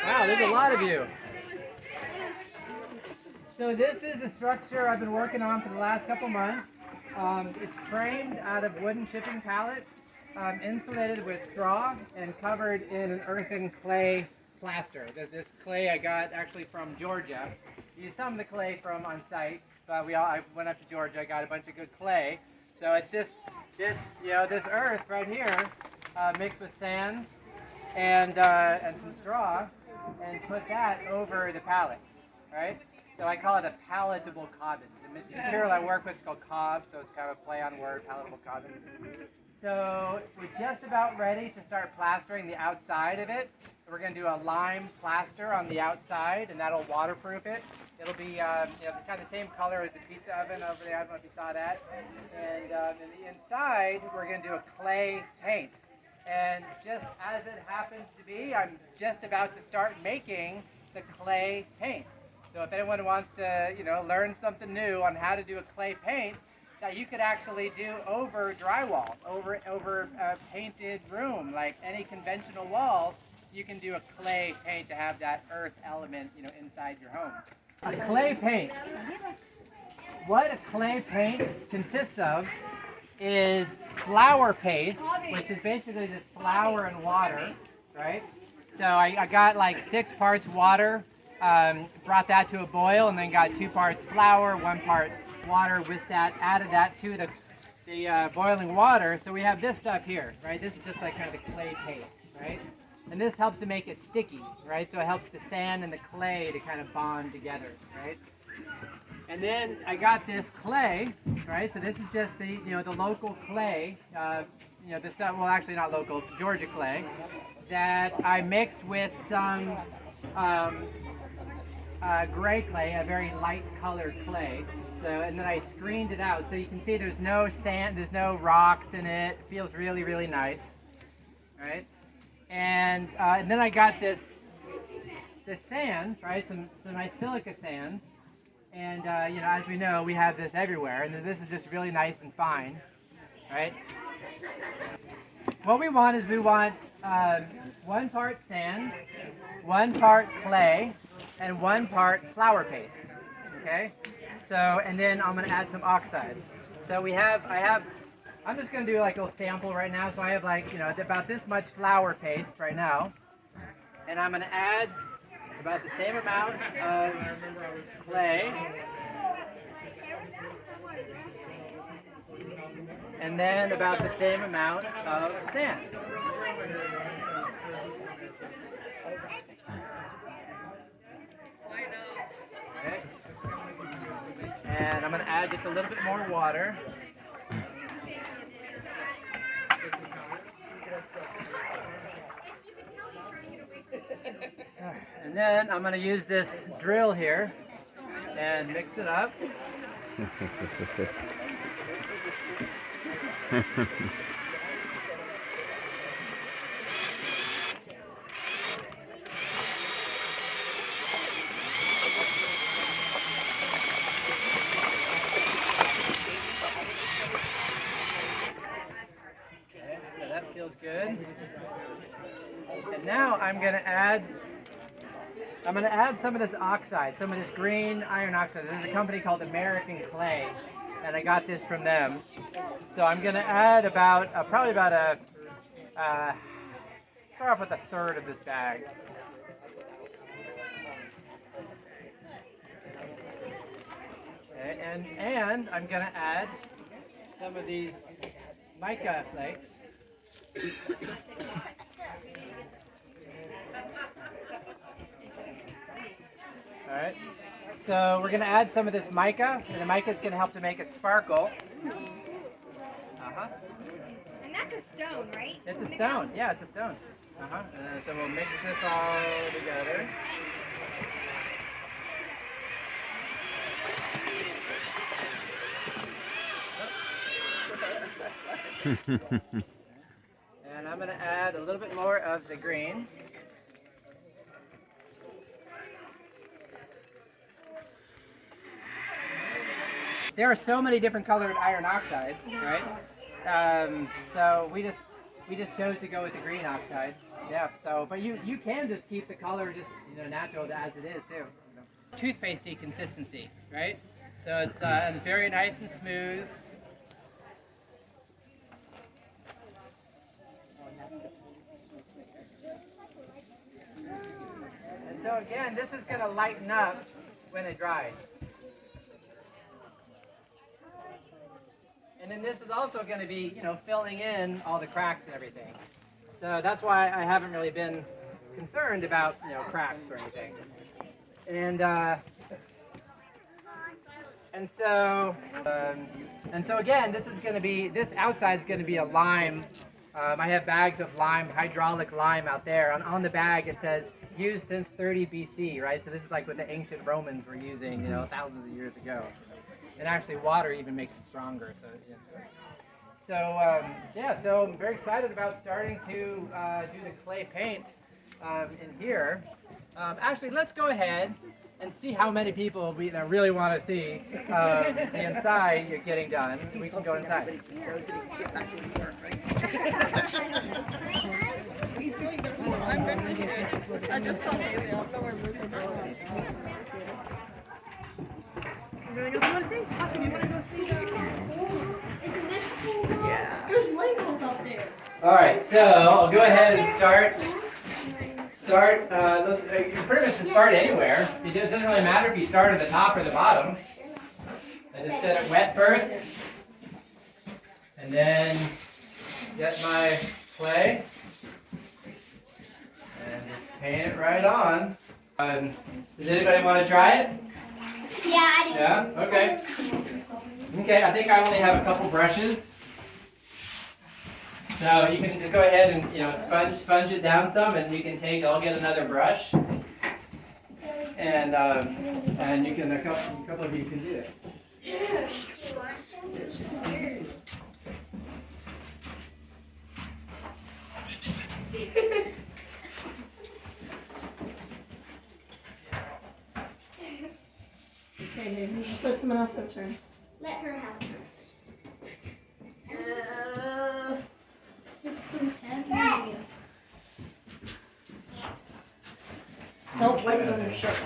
Wow, there's a lot of you. So this is a structure I've been working on for the last couple months. It's framed out of wooden shipping pallets, insulated with straw, and covered in an earthen clay plaster. This clay I got actually from Georgia. Used some of the clay from on site, but I went up to Georgia. I got a bunch of good clay. So it's just this earth right here, mixed with sand and some straw, and put that over the pallets, right? So I call it a palatable cobbin. The material I work with is called cob, so it's kind of a play on word, palatable cobbin. So we're just about ready to start plastering the outside of it. We're going to do a lime plaster on the outside, and that'll waterproof it. It'll be kind of the same color as the pizza oven over there. I don't know if you saw that. And in the inside, we're going to do a clay paint. And just as it happens to be, I'm just about to start making the clay paint. So if anyone wants to, learn something new on how to do a clay paint that you could actually do over drywall, over a painted room, like any conventional wall, you can do a clay paint to have that earth element, inside your home. A clay paint. What a clay paint consists of is flour paste, which is basically just flour and water, right? So I got like 6 parts water, brought that to a boil, and then got 2 parts flour, 1 part water with that, added that to the boiling water. So we have this stuff here, right? This is just like kind of the clay paste, right? And this helps to make it sticky, right? So it helps the sand and the clay to kind of bond together, right? And then I got this clay, right? So this is just the local clay, well, actually not local, Georgia clay, that I mixed with some gray clay, a very light colored clay. So, and then I screened it out. So you can see there's no sand, there's no rocks in it. It feels really, really nice, right? And then I got this sand, right? Some nice silica sand. And as we know, we have this everywhere, and this is just really nice and fine, right? What we want is 1 part sand, 1 part clay, and 1 part flour paste. Okay. So, and then I'm going to add some oxides. So I'm just going to do like a little sample right now. So I have like about this much flour paste right now, and I'm going to add about the same amount of clay, and then about the same amount of sand. Okay. And I'm going to add just a little bit more water. And then I'm going to use this drill here and mix it up. Okay, so that feels good. And now I'm going to add some of this oxide, some of this green iron oxide. There's a company called American Clay, and I got this from them. So I'm going to add probably about start off with 1/3 of this bag. Okay, and I'm going to add some of these mica flakes. All right, so we're going to add some of this mica, and the mica is going to help to make it sparkle. And that's a stone, right? It's a stone. Yeah, it's a stone. So we'll mix this all together. And I'm going to add a little bit more of the green. There are so many different colored iron oxides, right? So we just chose to go with the green oxide. Yeah. So, but you can just keep the color just natural as it is too. Toothpastey consistency, right? So it's very nice and smooth. And so again, this is going to lighten up when it dries. And then this is also going to be, filling in all the cracks and everything. So that's why I haven't really been concerned about, cracks or anything. And so again, this outside is going to be a lime. I have bags of lime, hydraulic lime out there. On the bag it says used since 30 BC, right? So this is like what the ancient Romans were using, thousands of years ago. And actually water even makes it stronger. So I'm very excited about starting to do the clay paint in here. Actually, let's go ahead and see how many people we really want to see the inside you're getting done. We can go inside. He's doing the pool. I'm going to do it. I just saw it. I don't know where Ruth is. Isn't this cool? Yeah. There's Legos up there. All right, so I'll go ahead and start. You can pretty much just start anywhere. It doesn't really matter if you start at the top or the bottom. I just get it wet first, and then get my clay and just paint it right on. Does anybody want to try it? Yeah, I do. Yeah. Okay. Okay. I think I only have a couple brushes. So you can just go ahead and sponge it down some, and you can I'll get another brush, and you can a couple of you can do it. Okay, so it's someone else's turn. Let her have it. It's so heavy. Don't wipe it on your shirt.